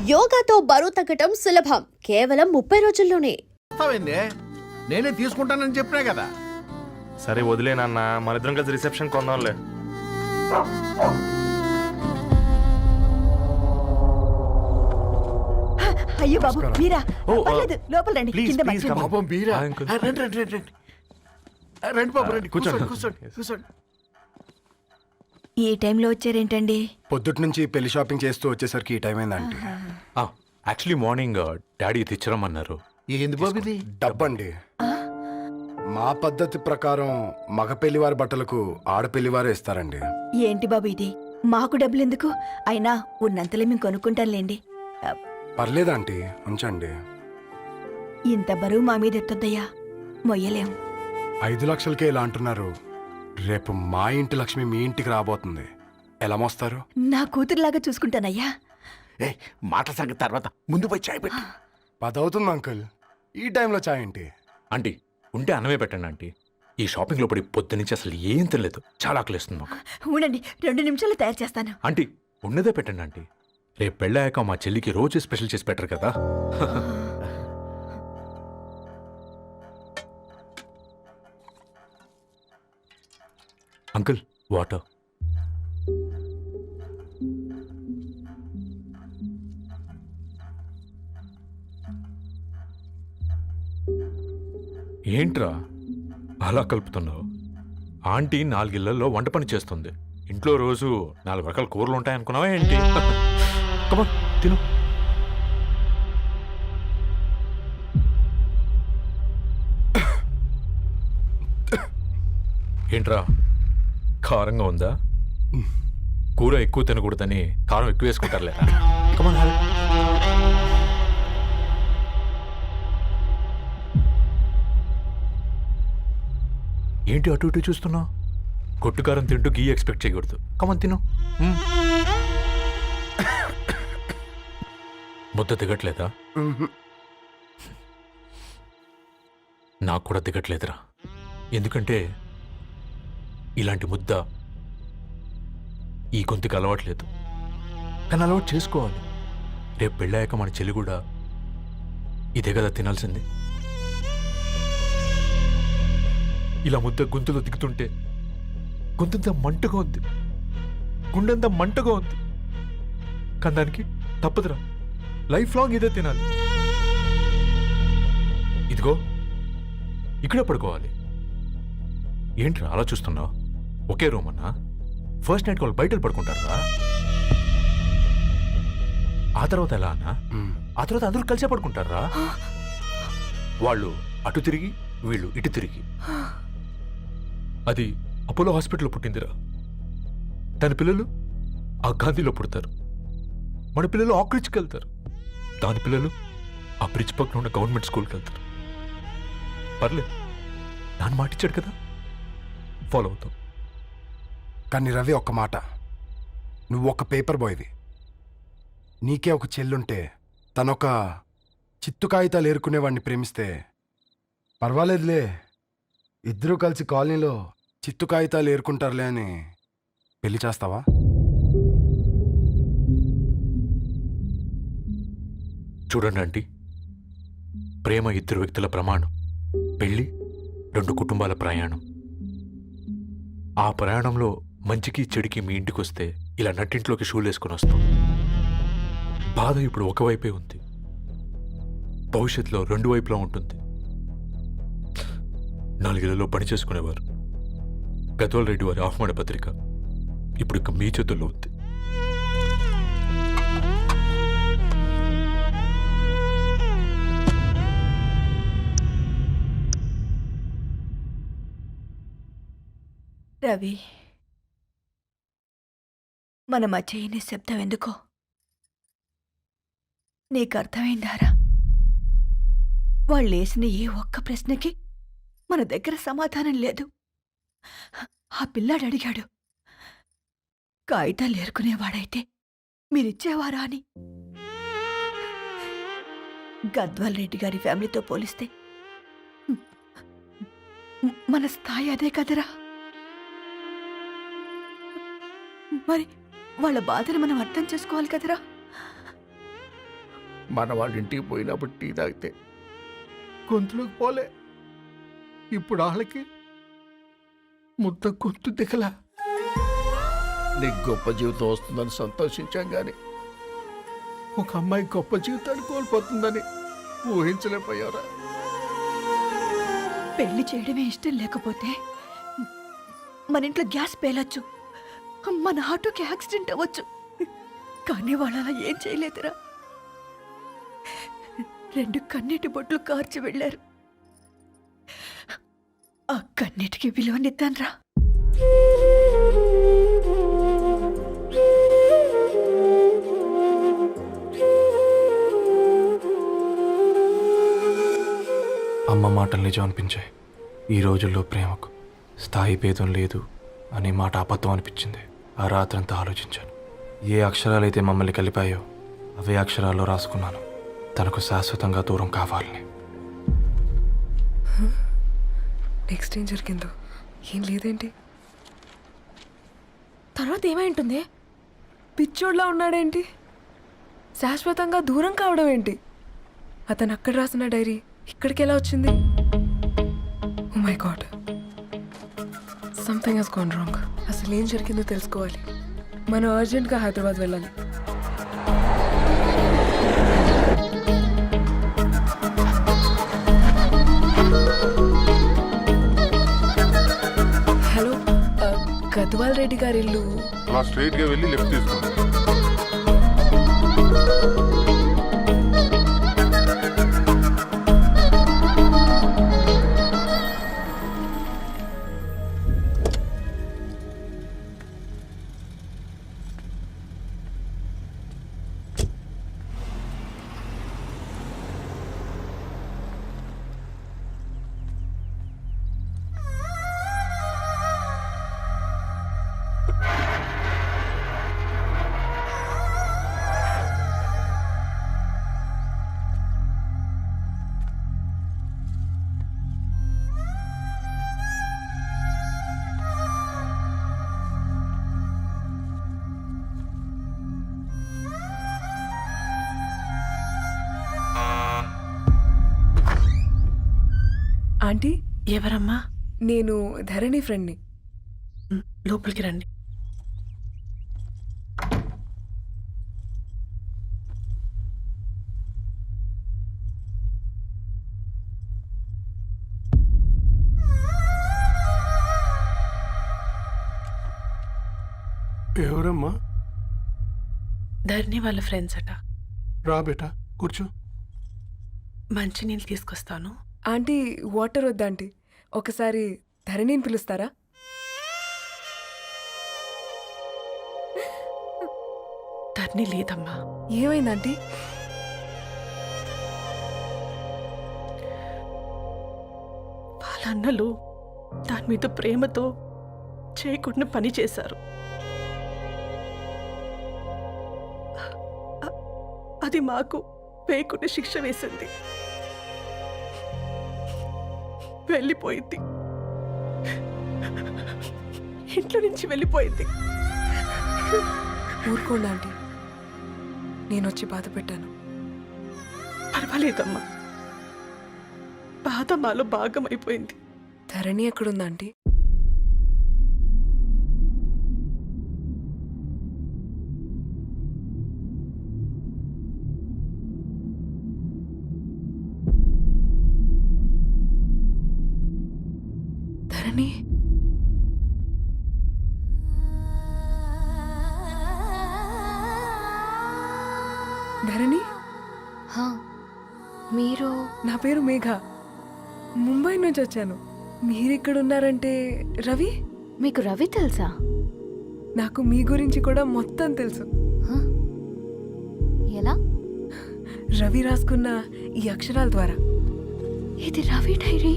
యోగాతో బరువు తగ్గటం సులభం, కేవలం 30 రోజుల్లోనే. నేనే తీసుకుంటానని చెప్పినా కదా. సరే వదిలేనన్నా, మనిద్దరం కలిసి రిసెప్షన్ కొందాంలే. అయ్యో బాబు మీరా? పర్లేదు, లోపల రండి. కింద మంచం. పాపం మీరా? రండి బాబు రండి, కూర్చోండి. ఈ టైంలో వచ్చారేంటండి? పొద్దుటి నుంచి పెళ్లి షాపింగ్ చేస్తూ వచ్చేసరికి ఈ టైం అయిందండి. యాక్చువల్లీ మార్నింగ్ డాడీ తెచ్చరమన్నారు. ఏంది బాబు ఇది? డబ్బండి. మా పద్ధతి ప్రకారం మగ పెళ్లివారి బట్టలకు ఆడపెళ్లివారే ఇస్తారండి. ఏంటి బాబు ఇది? మాకు డబ్బులు ఎందుకు? అయినా ఉన్నంతలే మేము కొనుక్కుంటాంలేండి. పర్లేదు ఆంటీ, ఉంచండి. ఇంత బరువు మా మీద ఎత్తొద్దయ్యా, మొయ్యలేం. 5 లక్షలకే ఇలా అంటున్నారు. రేపు మా ఇంటి లక్ష్మి మీ ఇంటికి రాబోతుంది, ఎలా మోస్తారు? నా కూతురులాగా చూసుకుంటానయ్యా. మాటల సంగతి తర్వాత, ముందు పోయి చాయ్ పెట్టి. 10 అవుతుంది అంకుల్, ఈ టైంలో చాయ్ ఏంటి? ఆంటీ ఉంటే అన్నమే పెట్టండి ఆంటీ. ఈ షాపింగ్లో పడి పొద్దు నుంచి అసలు ఏం తినలేదు, చాలా ఆకలిస్తుంది మాకు. ఉండండి, 2 నిమిషాలు తయారు చేస్తాను. ఆంటీ ఉన్నదే పెట్టండి ఆంటీ. రేపు పెళ్ళాక మా చెల్లికి రోజు స్పెషల్ చేసి పెట్టరు కదా. Uncle water. ఏంట్రా అలా కలుపుతున్నావు? ఆంటీ 4 ఇళ్లలో వంట పని చేస్తుంది. ఇంట్లో రోజు 4 రకాల కూరలు ఉంటాయనుకున్నావా ఏంటి? కమాన్ తిను. ఏంట్రా కారంగా ఉందా? కూర ఎక్కువ తినకూడదని కారం ఎక్కువ వేసుకుంటారులే. కమాన్ హ్యావ్. ఏంటి అటు ఇటు చూస్తున్నావు? కొట్టుకారం తింటూ గీ ఎక్స్పెక్ట్ చేయకూడదు. కమన్ తిను. ముద్ద దిగట్లేదా? నాకు కూడా దిగట్లేదురా. ఎందుకంటే ఇలాంటి ముద్ద ఈ గొంతుకి అలవాట్లేదు. కానీ అలవాటు చేసుకోవాలి. రేపు పెళ్ళాక మన చెల్లి కూడా ఇదే కదా తినాల్సింది. ఇలా ముద్ద గొంతులో దిగుతుంటే గొంతంతా మంటగా ఉంది, గుండెంతా మంటగా ఉంది. కానీ దానికి తప్పదురా, లైఫ్ లాంగ్ ఇదే తినాలి. ఇదిగో ఇక్కడే పడుకోవాలి. ఏంట్రా అలా చూస్తున్నావు? ఒకే రూమ్ అన్నా? ఫస్ట్ నైట్ వాళ్ళు బయటలు పడుకుంటారా? ఆ తర్వాత ఎలా అన్నా? ఆ తర్వాత అందరూ కలిసే పడుకుంటారా? వాళ్ళు అటు తిరిగి, వీళ్ళు ఇటు తిరిగి. అది అపోలో హాస్పిటల్లో పుట్టిందిరా. దాని పిల్లలు ఆ గాంధీలో పుడతారు. మన పిల్లలు ఆక్రిడ్జ్కి వెళ్తారు. దాని పిల్లలు ఆ బ్రిడ్జ్ పక్కన ఉన్న గవర్నమెంట్ స్కూల్కి వెళ్తారు. పర్లేదు, నాన్న మాటిచ్చాడు కదా, ఫాలో అవుతాం. కానీ రవి, ఒక్క మాట, నువ్వు ఒక పేపర్ బాయ్వి. నీకే ఒక చెల్లుంటే తనొక చిత్తు కాగితాలు ఏరుకునేవాడిని ప్రేమిస్తే పర్వాలేదులే, ఇద్దరూ కలిసి కాలనీలో చిత్తు కాగితాలు ఏరుకుంటారులే అని పెళ్లి చేస్తావా? చూడండి ఆంటీ, ప్రేమ 2 వ్యక్తుల ప్రమాణం, పెళ్లి 2 కుటుంబాల ప్రయాణం. ఆ ప్రయాణంలో మంచికి చెడుకి మీ ఇంటికి వస్తే ఇలా నట్టింట్లోకి షూలేసుకొని వస్తాం. బాధ ఇప్పుడు ఒకవైపే ఉంది, భవిష్యత్తులో 2 వైపులా ఉంటుంది. 4 ఇళ్లలో పని చేసుకునేవారు. గద్వాల్ రెడ్డి వారి ఆహ్వాన పత్రిక ఇప్పుడు ఇక మీ చేతుల్లో ఉంది. రవి, మన మధ్య ఈ నిశ్శబ్దం ఎందుకో నీకు అర్థమైందారా? వాళ్ళు వేసిన ఏ ఒక్క ప్రశ్నకి మన దగ్గర సమాధానం లేదు. ఆ పిల్లాడు అడిగాడు, కాగితాలు ఏరుకునేవాడైతే మీరిచ్చేవారా అని. గద్వాల్ రెడ్డి గారి ఫ్యామిలీతో పోలిస్తే మన స్థాయి అదే కదరా. మరి వాళ్ళ బాధను మనం అర్థం చేసుకోవాలి కదరా. మన వాళ్ళ ఇంటికి పోయినప్పుడు టీ తాగితే గొంతులోకి పోలే. ఇప్పుడు వాళ్ళకి ముద్ద గొంతు దిగలా. నీకు గొప్ప జీవితం వస్తుందని సంతోషించాం కానీ ఒక అమ్మాయి గొప్ప జీవితాన్ని కోల్పోతుందని ఊహించలేకపోయారా? పెళ్లి చేయడమే ఇష్టం లేకపోతే మన ఇంట్లో గ్యాస్ పేలొచ్చు, మన ఆటోకి యాక్సిడెంట్ అవ్వచ్చు, కానీ వాళ్ళు అలా ఏం చేయలేదురా. 2 కన్నీటి బొట్లు కార్చి వెళ్ళారు. ఆ కన్నీటికి విలువనిద్దాన్రా. అమ్మ మాటలు నిజం అనిపించాయి. ఈ రోజుల్లో ప్రేమకు స్థాయి భేదం లేదు అనే మాట అబద్ధం అనిపించింది. ఆ రాత్రంతా ఆలోచించాను. ఏ అక్షరాలైతే మమ్మల్ని కలిపాయో అవే అక్షరాల్లో రాసుకున్నాను, తనకు శాశ్వతంగా దూరం కావాలని. నెక్స్ట్ ఏం జరిగిందో ఏం లేదేంటి? తర్వాత ఏమై ఉంటుంది? పిచ్చోడ్లా ఉన్నాడేంటి? శాశ్వతంగా దూరం కావడం ఏంటి? అతను అక్కడ రాసిన డైరీ ఇక్కడికి ఎలా వచ్చింది? Oh my god, something has gone wrong. అసలు ఏం జరిగిందో తెలుసుకోవాలి. మనం అర్జెంట్గా హైదరాబాద్ వెళ్ళాలి. హలో, గద్వాల్ రెడ్డి గారి ఇల్లు. అలా స్ట్రైట్గా వెళ్ళి లెఫ్ట్ తీసుకోండి. ఆంటీ, ఎవరమ్మా? నేను ధరణి ఫ్రెండ్ని. లోపలికి రండి. ఎవరమ్మా? ధరణి వాళ్ళ ఫ్రెండ్స్ అట. రా బేటా, కూర్చో. మంచినీళ్ళు తీసుకొస్తాను. ఆంటీ, వాటర్ వద్దా ఆంటీ? ఒకసారి ధరణిని పిలుస్తారా? ధరణి లేదమ్మా. ఏమైంది ఆంటీ? వాళ్ళ అన్నలు దాని మీద ప్రేమతో చేయకుండా పని చేశారు. అది మాకు వేయకుండా శిక్ష వేసింది. వెళ్ళిపోయింది, ఇంట్లో నుంచి వెళ్ళిపోయింది. ఊరుకోండి ఆంటీ, నేను వచ్చి బాధ పెట్టాను. పర్వాలేదమ్మా, బాధ మాలో భాగం అయిపోయింది. ధరణి ఎక్కడుందా ఆంటీ? ధరణి, ధరణి, హా, మీరు? నా పేరు మేఘ, ముంబై నుంచి వచ్చాను. మీరిక్కడ ఉన్నారంటే రవి? మీకు రవి తెలుసా? నాకు మీ గురించి కూడా మొత్తం తెలుసు. హ? ఎలా? రవి రాసుకున్న ఈ అక్షరాల ద్వారా. ఇది రవి డైరీ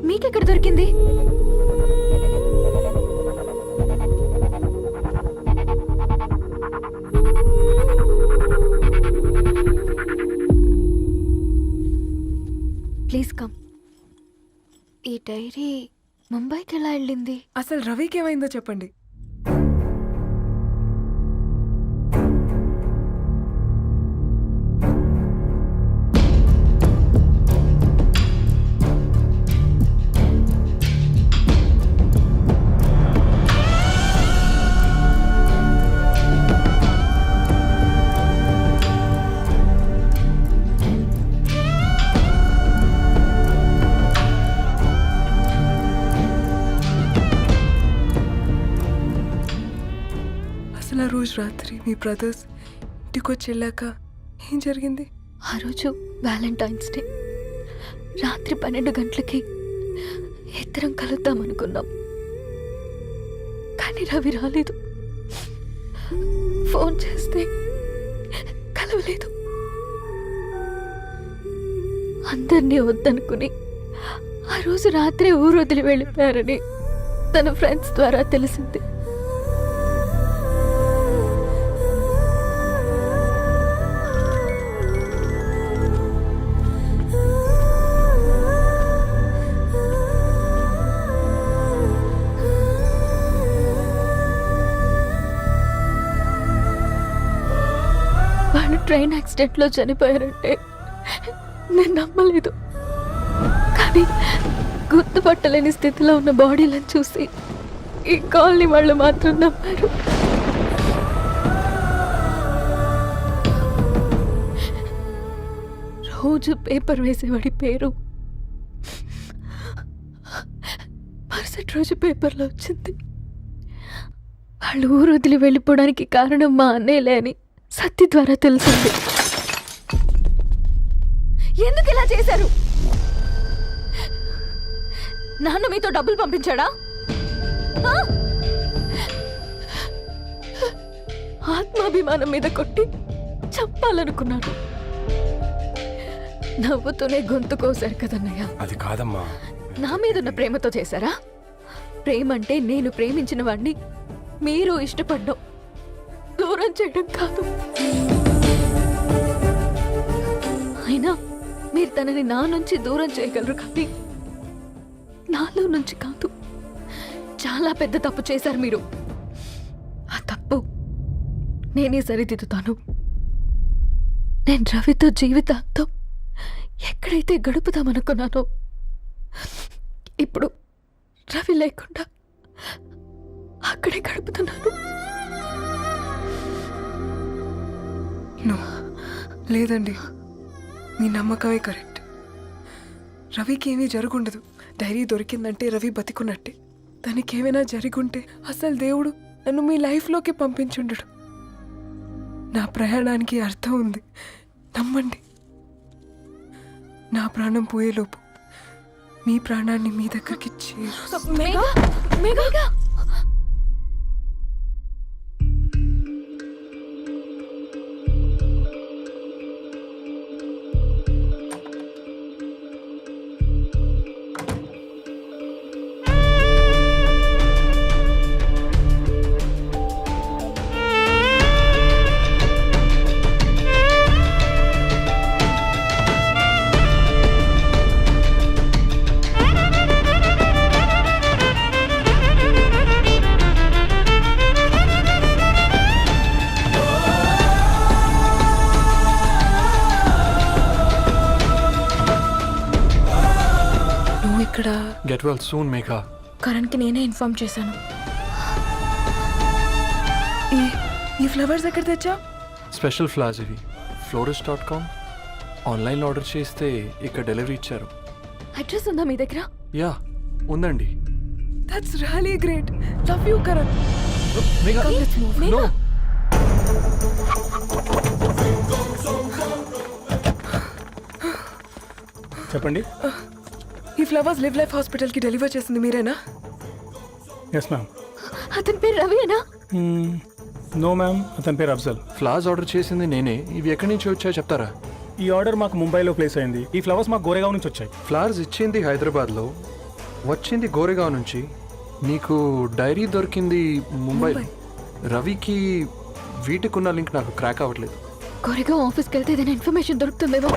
మీకెక్కడ దొరికింది? Please come. ఈ డైరీ ముంబైకి ఎలా వెళ్ళింది? అసలు రవికి ఏమైందో చెప్పండి. రోజు రాత్రి మీ బ్రదర్స్ ఇంటికి వచ్చి వెళ్ళాక ఏం జరిగింది? ఆ రోజు వ్యాలంటైన్స్ డే రాత్రి 12 గంటలకి ఇద్దరం కలుద్దామనుకున్నాం. కానీ రవి రాలేదు. ఫోన్ చేస్తే కలవలేదు. అందరినీ వద్దనుకుని ఆ రోజు రాత్రి ఊరు వదిలి వెళ్ళిపోయారని తన ఫ్రెండ్స్ ద్వారా తెలిసింది. వాళ్ళు ట్రైన్ యాక్సిడెంట్లో చనిపోయారంటే నేను నమ్మలేదు. కానీ గుర్తుపట్టలేని స్థితిలో ఉన్న బాడీలను చూసి ఈ కాలనీ వాళ్ళు మాత్రం నమ్మారు. రోజు పేపర్ వేసేవాడి పేరు మరుసటి రోజు పేపర్లో వచ్చింది. వాళ్ళు ఊరు వదిలి వెళ్ళిపోవడానికి కారణం మా అన్నయ్యలే అని సత్తి ద్వారా తెలిసింది. ఎందుకు ఇలా చేశారు? నాన్న మీతో డబ్బులు పంపించాడా? ఆ? ఆత్మాభిమానం మీద కొట్టి చంపాలనుకున్నారు. నవ్వుతూనే గొంతు కోసారు కదన్నయ్య. అది కాదమ్మా. నా మీదున్న ప్రేమతో చేశారా? ప్రేమంటే నేను ప్రేమించిన వాడిని మీరు ఇష్టపడ్డం, దూరం చేయడం కాదు. అయినా మీరు తనని నా నుంచి దూరం చేయగలరు కానీ నాలో నుంచి కాదు. చాలా పెద్ద తప్పు చేశారు మీరు. ఆ తప్పు నేనే సరిదిద్దుతాను. నేను రవితో జీవితాంతం ఎక్కడైతే గడుపుదామనుకున్నానో ఇప్పుడు రవి లేకుండా అక్కడే గడుపుతున్నాను. లేదండి, మీ నమ్మకమే కరెక్ట్. రవికి ఏమీ జరుగుండదు. డైరీ దొరికిందంటే రవి బతికున్నట్టే. తనకేమైనా జరుగుంటే అసలు దేవుడు నన్ను మీ లైఫ్లోకి పంపించుండడు. నా ప్రయాణానికి అర్థం ఉంది, నమ్మండి. నా ప్రాణం పోయేలోపు మీ ప్రాణాన్ని మీ దగ్గరికి ఇక్కడ గెట్ వెల్ సూన్ మేఘా. కరణ్కి నేనే ఇన్ఫార్మ్ చేశాను. ఈ ఫ్లవర్స్ ఎక్కడ తెచ్చా? స్పెషల్ ఫ్లవర్స్ ఇవి. florist.com ఆన్లైన్లో ఆర్డర్ చేస్తే ఇక్కడ డెలివరీ ఇచ్చారు. అడ్రస్ ఉందా మీ దగ్గర? యా ఉందండి. That's really great. Love you Karan. Megha no. చెప్పండి. ఈ ఫ్లవర్స్ లివ్ లైఫ్ హాస్పిటల్కి డెలివర్ చేసింది మీరేనా? Yes ma'am. అతని పేరు రవియేనా? నో మ్యామ్, అతని పేరు అఫ్జల్. ఫ్లవర్స్ ఆర్డర్ చేసింది నేనే. ఇవి ఎక్కడి నుంచి వచ్చాయో చెప్తారా? ఈ ఆర్డర్ మాకు ముంబైలో ప్లేస్ అయింది. ఈ ఫ్లవర్స్ మాకు గోరేగావ్ నుంచి వచ్చాయి. ఫ్లవర్స్ ఇచ్చింది హైదరాబాద్లో, వచ్చింది గోరేగావ్ నుంచి. నీకు డైరీ దొరికింది ముంబైలో. రవికి వీటికున్న లింక్ నాకు క్రాక్ అవ్వట్లేదు. గోరేగావ్ ఆఫీస్కి వెళ్తే ఏదైనా ఇన్ఫర్మేషన్ దొరుకుతుందేమో.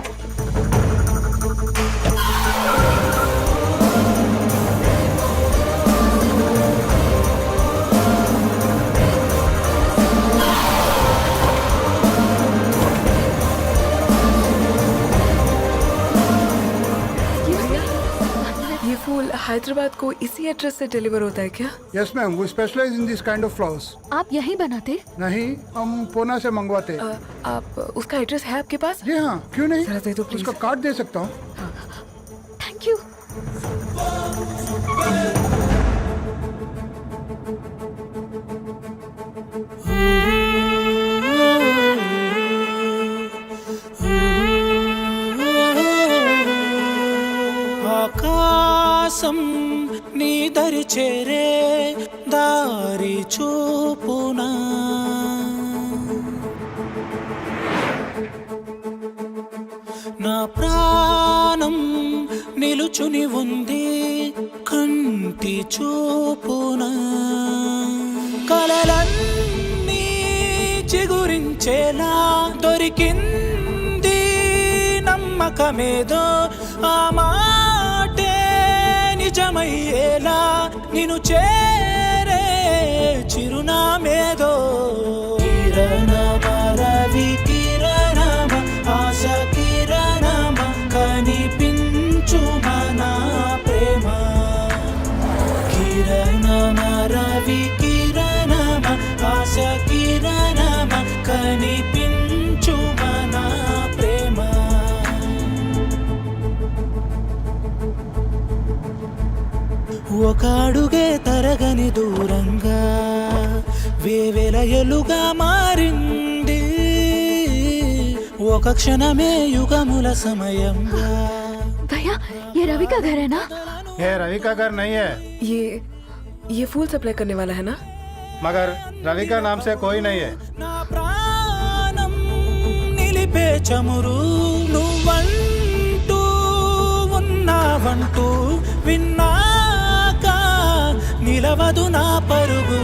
हैदराबाद को इसी एड्रेस से डिलीवर होता है क्या? यस मैम, वो specialise in this kind of flowers. आप यहीं बनाते? नहीं, हम पूना से मंगवाते. आप उसका एड्रेस है आपके पास? जी हाँ, क्यों नहीं. जरा दे दो प्लीज. उसका कार्ड दे सकता हूँ. Thank you. దరి చేరే దారి చూపునా నా ప్రాణం నిలుచుని ఉంది కంటి చూపునా కలలన్నీ చిగురించేలా దొరికింది నమ్మకమేదో ఆ మాటే నిజమయ్యేలా నిన్ను చేరే చిరునామేదో కిరణమ రవి కిరణమ ఆశ కిరణమ కనిపించు మన ప్రేమ కిరణమ రవి కిరణమ ఆశ కిరణమ కనిపించు మన ప్రేమ ఒక అడుగే తరగని దూరంగా వేవేల ఎలుగా మారింది ఒక క్షణమే యుగముల సమయంగా भैया ये रवि का घर है ना? ये रवि का घर नहीं है, ये फूल सप्लाई करने वाला है ना? मगर रवि का नाम से कोई नहीं है। నా ప్రాణం నిలిపే చమురు నువ్వంటూ ఉన్నావంటూ విన్నాక నిలవదు నా పరుగు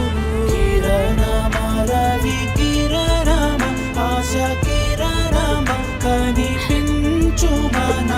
కిరణమ రవి కిరణమ ఆశ కిరణమ కనిపించు మన